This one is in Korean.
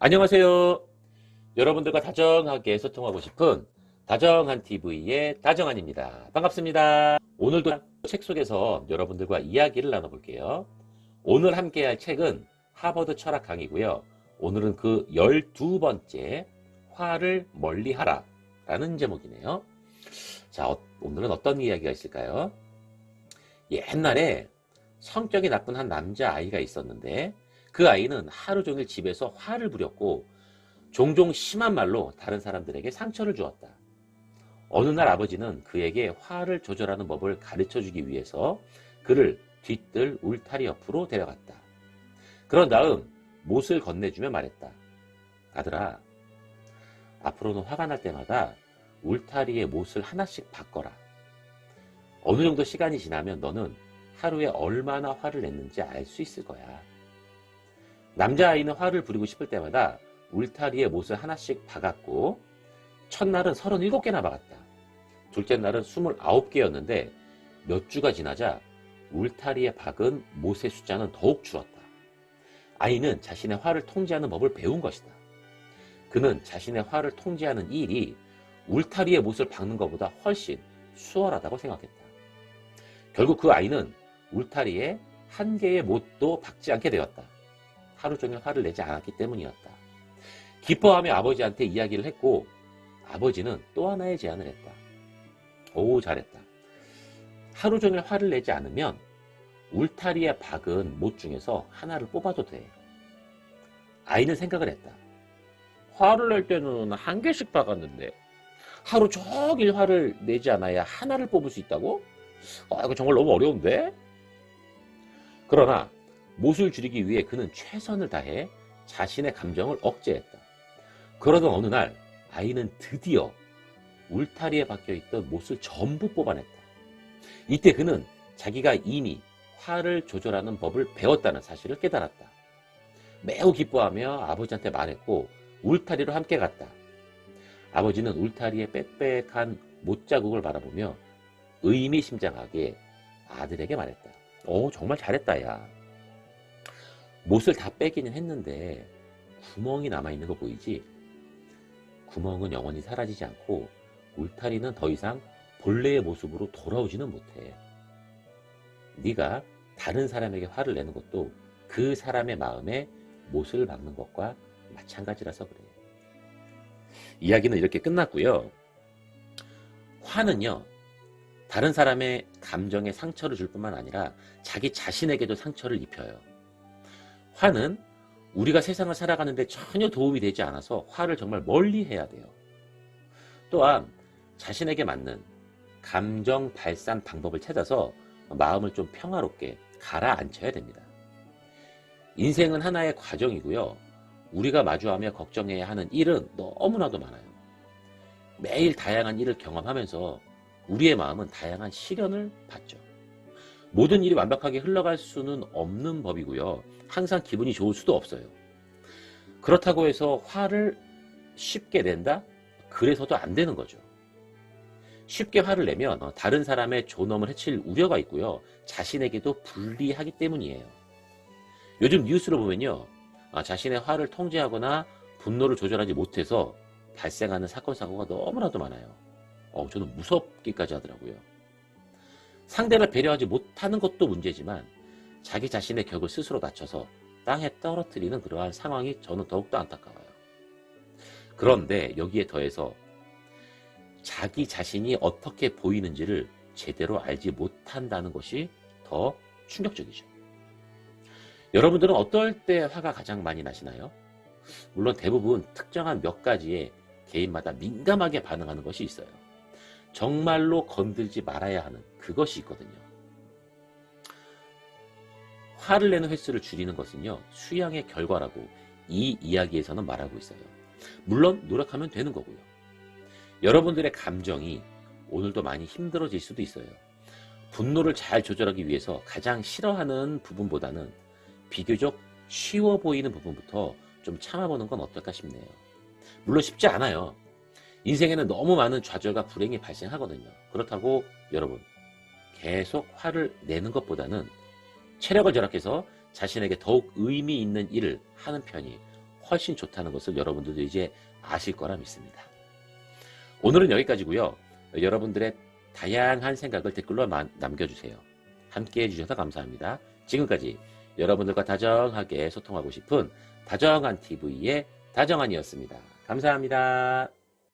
안녕하세요. 여러분들과 다정하게 소통하고 싶은 다정한 TV의 다정한입니다. 반갑습니다. 오늘도 책 속에서 여러분들과 이야기를 나눠볼게요. 오늘 함께 할 책은 하버드 철학 강의고요. 오늘은 그 12번째 화를 멀리하라 라는 제목이네요. 자, 오늘은 어떤 이야기가 있을까요? 옛날에 성격이 나쁜 한 남자아이가 있었는데 그 아이는 하루 종일 집에서 화를 부렸고 종종 심한 말로 다른 사람들에게 상처를 주었다. 어느 날 아버지는 그에게 화를 조절하는 법을 가르쳐주기 위해서 그를 뒤뜰 울타리 옆으로 데려갔다. 그런 다음 못을 건네주며 말했다. 아들아, 앞으로는 화가 날 때마다 울타리의 못을 하나씩 바꿔라. 어느 정도 시간이 지나면 너는 하루에 얼마나 화를 냈는지 알 수 있을 거야. 남자아이는 화를 부리고 싶을 때마다 울타리에 못을 하나씩 박았고 첫날은 37개나 박았다. 둘째 날은 29개였는데 몇 주가 지나자 울타리에 박은 못의 숫자는 더욱 줄었다. 아이는 자신의 화를 통제하는 법을 배운 것이다. 그는 자신의 화를 통제하는 일이 울타리에 못을 박는 것보다 훨씬 수월하다고 생각했다. 결국 그 아이는 울타리에 한 개의 못도 박지 않게 되었다. 하루 종일 화를 내지 않았기 때문이었다. 기뻐하며 아버지한테 이야기를 했고 아버지는 또 하나의 제안을 했다. 오, 잘했다. 하루 종일 화를 내지 않으면 울타리에 박은 못 중에서 하나를 뽑아도 돼. 아이는 생각을 했다. 화를 낼 때는 한 개씩 박았는데 하루 종일 화를 내지 않아야 하나를 뽑을 수 있다고? 이거 정말 너무 어려운데? 그러나 못을 줄이기 위해 그는 최선을 다해 자신의 감정을 억제했다. 그러던 어느 날 아이는 드디어 울타리에 박혀있던 못을 전부 뽑아냈다. 이때 그는 자기가 이미 화를 조절하는 법을 배웠다는 사실을 깨달았다. 매우 기뻐하며 아버지한테 말했고 울타리로 함께 갔다. 아버지는 울타리의 빽빽한 못자국을 바라보며 의미심장하게 아들에게 말했다. 정말 잘했다, 야. 못을 다 빼기는 했는데 구멍이 남아있는 거 보이지? 구멍은 영원히 사라지지 않고 울타리는 더 이상 본래의 모습으로 돌아오지는 못해. 네가 다른 사람에게 화를 내는 것도 그 사람의 마음에 못을 박는 것과 마찬가지라서 그래. 이야기는 이렇게 끝났고요. 화는요, 다른 사람의 감정에 상처를 줄 뿐만 아니라 자기 자신에게도 상처를 입혀요. 화는 우리가 세상을 살아가는데 전혀 도움이 되지 않아서 화를 정말 멀리 해야 돼요. 또한 자신에게 맞는 감정 발산 방법을 찾아서 마음을 좀 평화롭게 가라앉혀야 됩니다. 인생은 하나의 과정이고요. 우리가 마주하며 걱정해야 하는 일은 너무나도 많아요. 매일 다양한 일을 경험하면서 우리의 마음은 다양한 시련을 받죠. 모든 일이 완벽하게 흘러갈 수는 없는 법이고요. 항상 기분이 좋을 수도 없어요. 그렇다고 해서 화를 쉽게 낸다? 그래서도 안 되는 거죠. 쉽게 화를 내면 다른 사람의 존엄을 해칠 우려가 있고요. 자신에게도 불리하기 때문이에요. 요즘 뉴스를 보면요. 자신의 화를 통제하거나 분노를 조절하지 못해서 발생하는 사건, 사고가 너무나도 많아요. 저는 무섭기까지 하더라고요. 상대를 배려하지 못하는 것도 문제지만 자기 자신의 격을 스스로 낮춰서 땅에 떨어뜨리는 그러한 상황이 저는 더욱더 안타까워요. 그런데 여기에 더해서 자기 자신이 어떻게 보이는지를 제대로 알지 못한다는 것이 더 충격적이죠. 여러분들은 어떨 때 화가 가장 많이 나시나요? 물론 대부분 특정한 몇 가지의 개인마다 민감하게 반응하는 것이 있어요. 정말로 건들지 말아야 하는 그것이 있거든요. 화를 내는 횟수를 줄이는 것은요, 수양의 결과라고 이 이야기에서는 말하고 있어요. 물론 노력하면 되는 거고요. 여러분들의 감정이 오늘도 많이 힘들어질 수도 있어요. 분노를 잘 조절하기 위해서 가장 싫어하는 부분보다는 비교적 쉬워 보이는 부분부터 좀 참아보는 건 어떨까 싶네요. 물론 쉽지 않아요. 인생에는 너무 많은 좌절과 불행이 발생하거든요. 그렇다고 여러분, 계속 화를 내는 것보다는 체력을 절약해서 자신에게 더욱 의미 있는 일을 하는 편이 훨씬 좋다는 것을 여러분들도 이제 아실 거라 믿습니다. 오늘은 여기까지고요. 여러분들의 다양한 생각을 댓글로 남겨주세요. 함께 해주셔서 감사합니다. 지금까지 여러분들과 다정하게 소통하고 싶은 다정한 TV의 다정한이었습니다. 감사합니다.